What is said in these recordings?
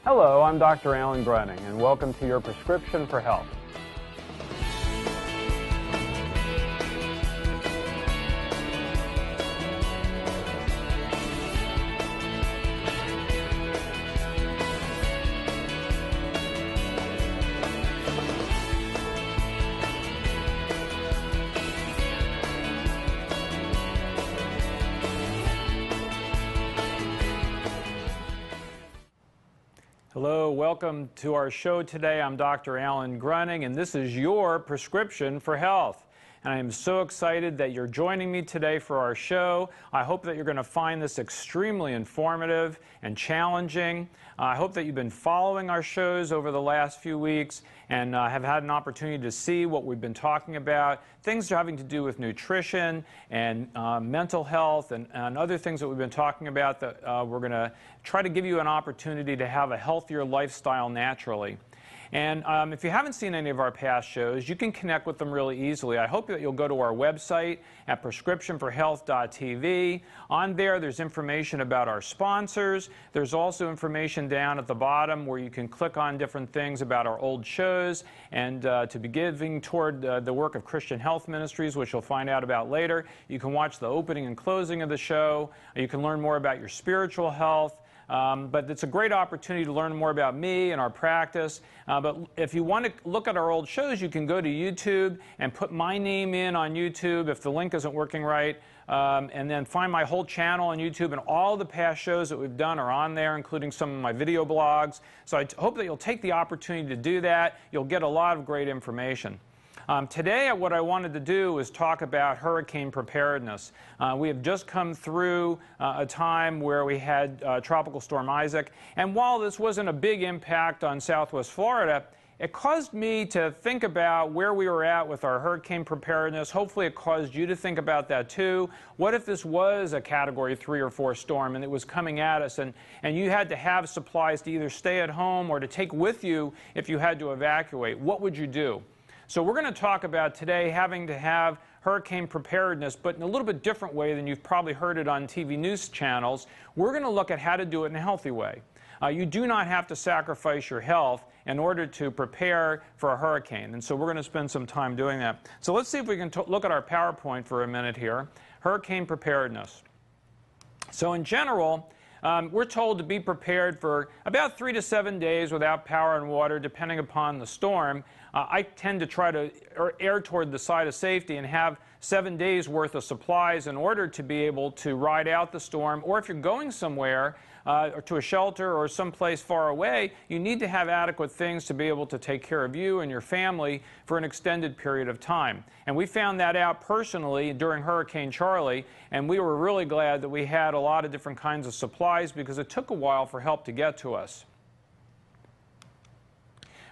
Hello, I'm Dr. Alan Gruning, and welcome to your Prescription for Health. Hello, welcome to our show today. I'm Dr. Alan Gruning, and this is your Prescription for Health. And I am so excited that you're joining me today for our show. I hope that you're going to find this extremely informative and challenging. I hope that you've been following our shows over the last few weeks and have had an opportunity to see what we've been talking about, things having to do with nutrition and mental health and other things that we've been talking about that we're going to try to give you an opportunity to have a healthier lifestyle naturally. And if you haven't seen any of our past shows, you can connect with them really easily. I hope that you'll go to our website at prescriptionforhealth.tv. On there, there's information about our sponsors. There's also information down at the bottom where you can click on different things about our old shows and to be giving toward the work of Christian Health Ministries, which you'll find out about later. You can watch the opening and closing of the show. You can learn more about your spiritual health. But it's a great opportunity to learn more about me and our practice. But if you want to look at our old shows, you can go to YouTube and put my name in on YouTube if the link isn't working right. And then find my whole channel on YouTube, and all the past shows that we've done are on there, including some of my video blogs. So I hope that you'll take the opportunity to do that. You'll get a lot of great information. Today, what I wanted to do is talk about hurricane preparedness. We have just come through a time where we had Tropical Storm Isaac, and while this wasn't a big impact on Southwest Florida, it caused me to think about where we were at with our hurricane preparedness. Hopefully it caused you to think about that too. What if this was a Category 3 or 4 storm and it was coming at us and you had to have supplies to either stay at home or to take with you if you had to evacuate? What would you do? So we're going to talk about today having to have hurricane preparedness, but in a little bit different way than you've probably heard it on TV news channels. We're going to look at how to do it in a healthy way. You do not have to sacrifice your health in order to prepare for a hurricane, and so we're going to spend some time doing that. So let's see if we can look at our PowerPoint for a minute here. Hurricane preparedness. So in general, we're told to be prepared for about 3 to 7 days without power and water, depending upon the storm. I tend to try to err toward the side of safety and have 7 days worth of supplies in order to be able to ride out the storm. Or if you're going somewhere or to a shelter or someplace far away, you need to have adequate things to be able to take care of you and your family for an extended period of time. And we found that out personally during Hurricane Charlie, and we were really glad that we had a lot of different kinds of supplies because it took a while for help to get to us.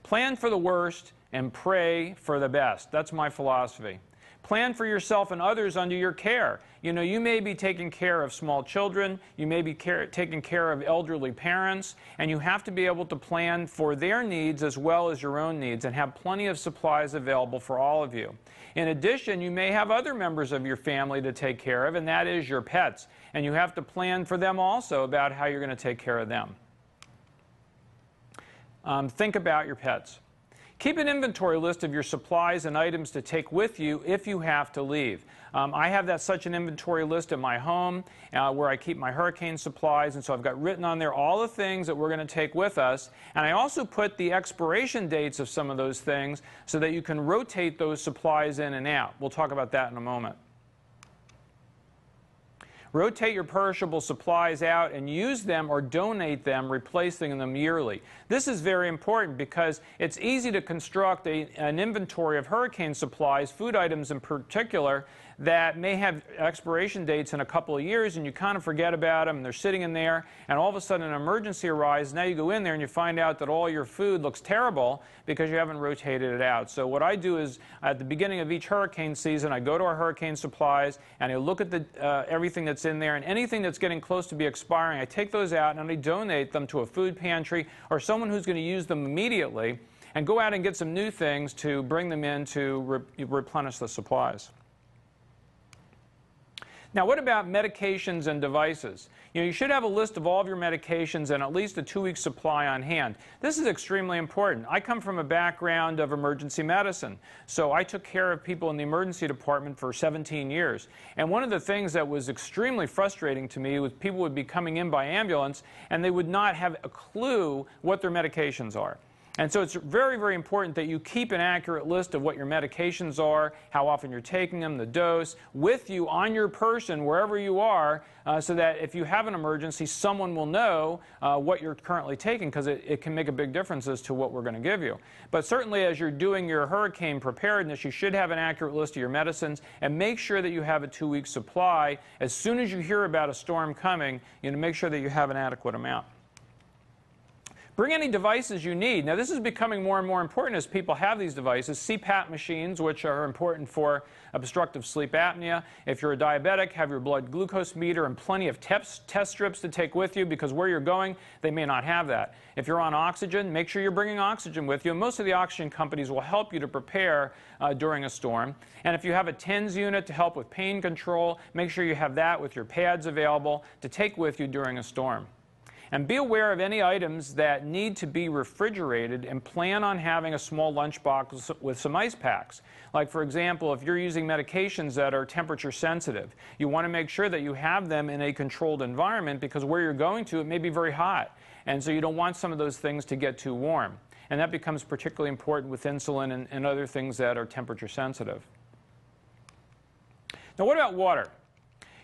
Plan for the worst and pray for the best. That's my philosophy. Plan for yourself and others under your care. You know, you may be taking care of small children, you may be taking care of elderly parents, and you have to be able to plan for their needs as well as your own needs and have plenty of supplies available for all of you. In addition, you may have other members of your family to take care of, and that is your pets. And you have to plan for them also about how you're going to take care of them. Think about your pets. Keep an inventory list of your supplies and items to take with you if you have to leave. I have such an inventory list at my home where I keep my hurricane supplies, and so I've got written on there all the things that we're going to take with us. And I also put the expiration dates of some of those things so that you can rotate those supplies in and out. We'll talk about that in a moment. Rotate your perishable supplies out and use them or donate them, replacing them yearly. This is very important because it's easy to construct an inventory of hurricane supplies, food items in particular, that may have expiration dates in a couple of years, and you kind of forget about them, and they're sitting in there, and all of a sudden an emergency arises. Now you go in there and you find out that all your food looks terrible because you haven't rotated it out. So what I do is at the beginning of each hurricane season, I go to our hurricane supplies and I look at everything that's in there, and anything that's getting close to be expiring, I take those out and I donate them to a food pantry or someone who's going to use them immediately, and go out and get some new things to bring them in to replenish the supplies. Now, what about medications and devices? You should have a list of all of your medications and at least a 2-week supply on hand. This is extremely important. I come from a background of emergency medicine, so I took care of people in the emergency department for 17 years. And one of the things that was extremely frustrating to me was people would be coming in by ambulance and they would not have a clue what their medications are. And so it's very, very important that you keep an accurate list of what your medications are, how often you're taking them, the dose, with you on your person wherever you are, so that if you have an emergency, someone will know what you're currently taking, because it can make a big difference as to what we're going to give you. But certainly as you're doing your hurricane preparedness, you should have an accurate list of your medicines, and make sure that you have a 2-week supply. As soon as you hear about a storm coming, make sure that you have an adequate amount. Bring any devices you need. Now, this is becoming more and more important as people have these devices. CPAP machines, which are important for obstructive sleep apnea. If you're a diabetic, have your blood glucose meter and plenty of test strips to take with you, because where you're going, they may not have that. If you're on oxygen, make sure you're bringing oxygen with you. And most of the oxygen companies will help you to prepare during a storm. And if you have a TENS unit to help with pain control, make sure you have that with your pads available to take with you during a storm. And be aware of any items that need to be refrigerated, and plan on having a small lunchbox with some ice packs. Like, for example, if you're using medications that are temperature sensitive, you want to make sure that you have them in a controlled environment, because where you're going to, it may be very hot. And so you don't want some of those things to get too warm. And that becomes particularly important with insulin and other things that are temperature sensitive. Now, what about water?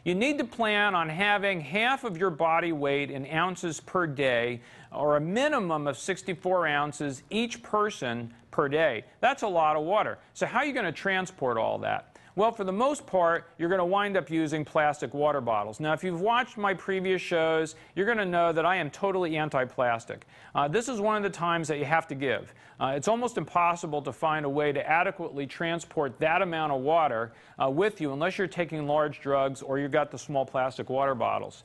You need to plan on having half of your body weight in ounces per day, or a minimum of 64 ounces each person per day. That's a lot of water. So how are you going to transport all that? Well, for the most part, you're going to wind up using plastic water bottles. Now, if you've watched my previous shows, you're going to know that I am totally anti-plastic. This is one of the times that you have to give. It's almost impossible to find a way to adequately transport that amount of water with you, unless you're taking large drugs or you've got the small plastic water bottles.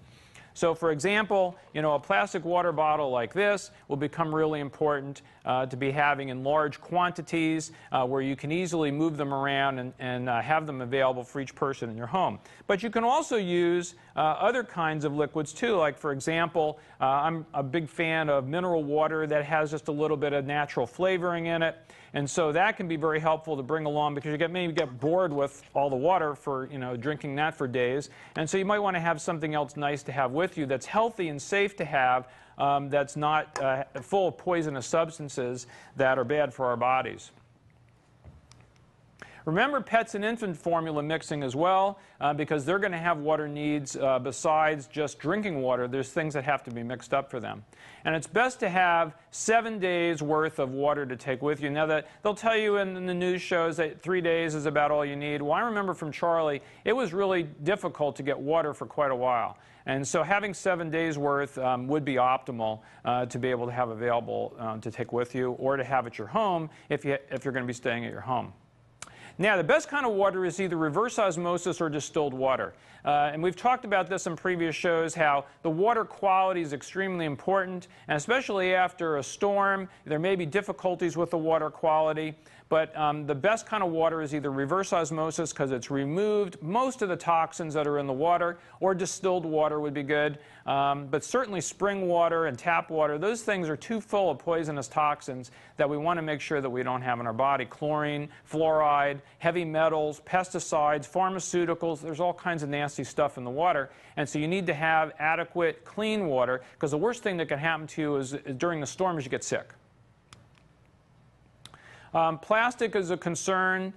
So, for example, a plastic water bottle like this will become really important to be having in large quantities, where you can easily move them around and have them available for each person in your home. But you can also use other kinds of liquids too. Like, for example, I'm a big fan of mineral water that has just a little bit of natural flavoring in it. And so that can be very helpful to bring along, because you maybe get bored with all the water for drinking that for days. And so you might want to have something else nice to have with you that's healthy and safe to have, that's not full of poisonous substances that are bad for our bodies. Remember pets and infant formula mixing as well, because they're going to have water needs besides just drinking water. There's things that have to be mixed up for them. And it's best to have 7 days worth of water to take with you. Now, that they'll tell you in the news shows that 3 days is about all you need. Well, I remember from Charlie, it was really difficult to get water for quite a while. And so having 7 days worth would be optimal to be able to have available to take with you, or to have at your home if you're going to be staying at your home. Now, the best kind of water is either reverse osmosis or distilled water. And we've talked about this in previous shows, how the water quality is extremely important, and especially after a storm, there may be difficulties with the water quality. But the best kind of water is either reverse osmosis, because it's removed most of the toxins that are in the water, or distilled water would be good. But certainly spring water and tap water, those things are too full of poisonous toxins that we want to make sure that we don't have in our body. Chlorine, fluoride, heavy metals, pesticides, pharmaceuticals, there's all kinds of nasty stuff in the water. And so you need to have adequate, clean water, because the worst thing that can happen to you is during the storm is you get sick. Plastic is a concern.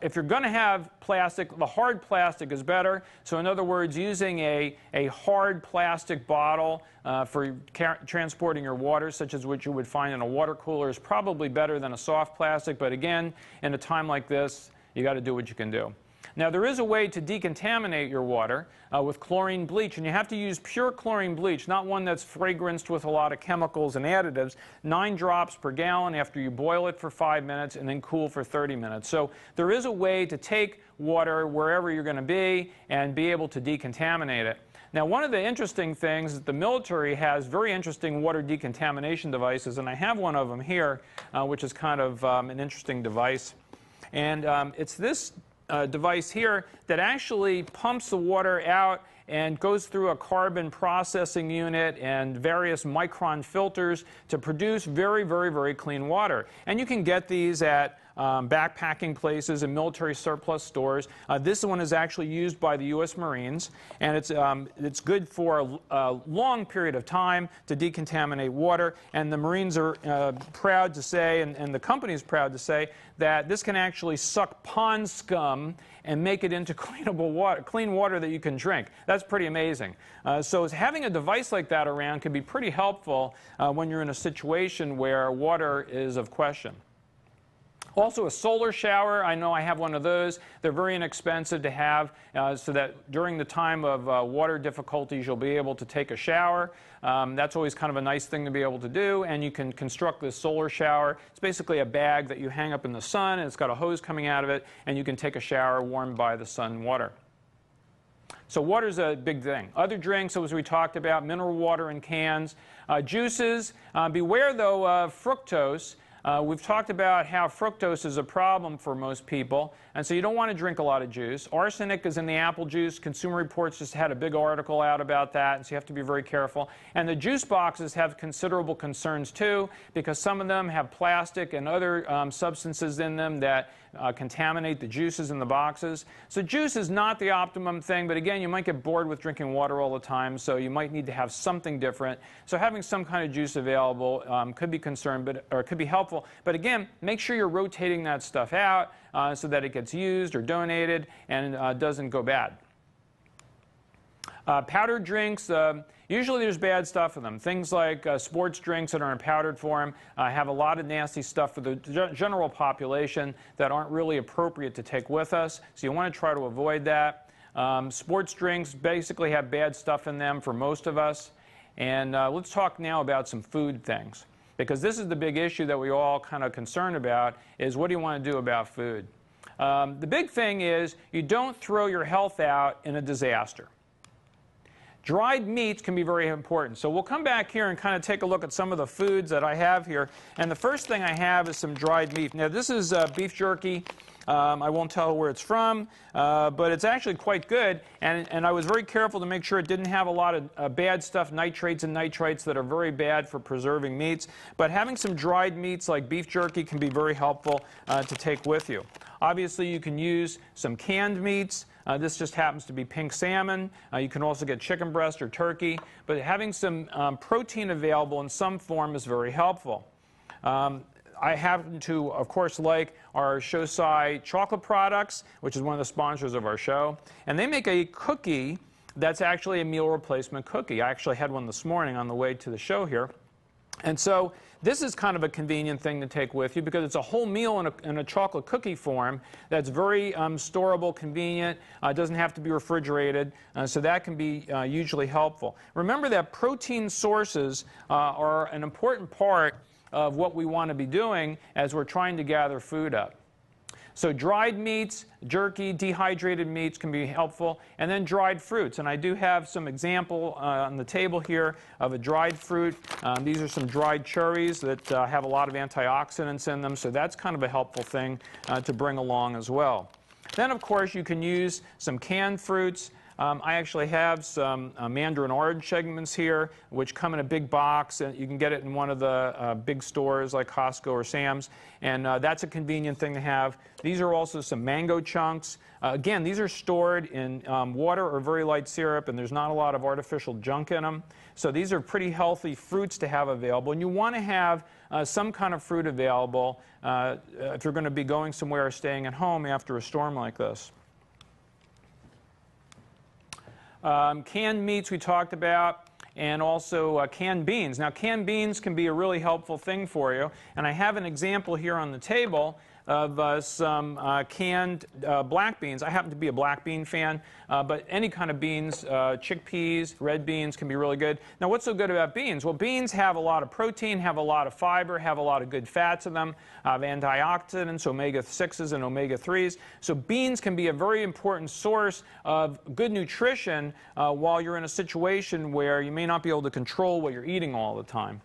If you're going to have plastic, the hard plastic is better. So in other words, using a hard plastic bottle for transporting your water, such as what you would find in a water cooler, is probably better than a soft plastic. But again, in a time like this, you got to do what you can do. Now, there is a way to decontaminate your water with chlorine bleach, and you have to use pure chlorine bleach, not one that's fragranced with a lot of chemicals and additives. 9 drops per gallon after you boil it for 5 minutes, and then cool for 30 minutes. So there is a way to take water wherever you're going to be and be able to decontaminate it. Now, one of the interesting things is the military has very interesting water decontamination devices, and I have one of them here, which is kind of an interesting device. And it's this device here that actually pumps the water out and goes through a carbon processing unit and various micron filters to produce very, very, very clean water. And you can get these at backpacking places and military surplus stores. This one is actually used by the U.S. Marines, and it's good for a long period of time to decontaminate water. And the Marines are proud to say, and the company is proud to say, that this can actually suck pond scum and make it into cleanable water, clean water that you can drink. That's pretty amazing. So having a device like that around can be pretty helpful when you're in a situation where water is of question. Also, a solar shower. I know I have one of those. They're very inexpensive to have so that during the time of water difficulties, you'll be able to take a shower. That's always kind of a nice thing to be able to do. And you can construct this solar shower. It's basically a bag that you hang up in the sun, and it's got a hose coming out of it, and you can take a shower warmed by the sun water. So water's a big thing. Other drinks, as we talked about, mineral water in cans. Juices. Beware, though, of fructose. We've talked about how fructose is a problem for most people, and so you don't want to drink a lot of juice. Arsenic is in the apple juice. Consumer Reports just had a big article out about that, and so you have to be very careful. And the juice boxes have considerable concerns too, because some of them have plastic and other substances in them that contaminate the juices in the boxes. So juice is not the optimum thing, but again, you might get bored with drinking water all the time, so you might need to have something different. So having some kind of juice available could be or could be helpful. But again, make sure you're rotating that stuff out so that it gets used or donated and doesn't go bad. Powdered drinks, usually there's bad stuff in them. Things like sports drinks that are in powdered form have a lot of nasty stuff for the general population that aren't really appropriate to take with us, so you want to try to avoid that. Sports drinks basically have bad stuff in them for most of us. And let's talk now about some food things, because this is the big issue that we all kind of concerned about, is what do you want to do about food? The big thing is you don't throw your health out in a disaster. Dried meats can be very important. So we'll come back here and kind of take a look at some of the foods that I have here. And the first thing I have is some dried meat. Now this is beef jerky. I won't tell where it's from, but it's actually quite good. And I was very careful to make sure it didn't have a lot of bad stuff, nitrates and nitrites that are very bad for preserving meats. But having some dried meats like beef jerky can be very helpful to take with you. Obviously, you can use some canned meats. This just happens to be pink salmon. You can also get chicken breast or turkey. But having some protein available in some form is very helpful. I happen to, of course, like our Shosai chocolate products, which is one of the sponsors of our show. And they make a cookie that's actually a meal replacement cookie. I actually had one this morning on the way to the show here. And so this is kind of a convenient thing to take with you, because it's a whole meal in a chocolate cookie form that's very storable, convenient, doesn't have to be refrigerated, so that can be hugely helpful. Remember that protein sources are an important part of what we want to be doing as we're trying to gather food up. So dried meats, jerky, dehydrated meats can be helpful, and then dried fruits. And I do have some example on the table here of a dried fruit. These are some dried cherries that have a lot of antioxidants in them, so that's kind of a helpful thing to bring along as well. Then, of course, you can use some canned fruits. I actually have some mandarin orange segments here, which come in a big box. And you can get it in one of the big stores like Costco or Sam's. And that's a convenient thing to have. These are also some mango chunks. Again, these are stored in water or very light syrup, and there's not a lot of artificial junk in them. So these are pretty healthy fruits to have available. And you want to have some kind of fruit available if you're going to be going somewhere or staying at home after a storm like this. Canned meats we talked about, and also canned beans. Now, canned beans can be a really helpful thing for you, and I have an example here on the table of some canned black beans. I happen to be a black bean fan, but any kind of beans, chickpeas, red beans can be really good. Now, what's so good about beans? Well, beans have a lot of protein, have a lot of fiber, have a lot of good fats in them, have antioxidants, omega-6s and omega-3s. So beans can be a very important source of good nutrition while you're in a situation where you may not be able to control what you're eating all the time.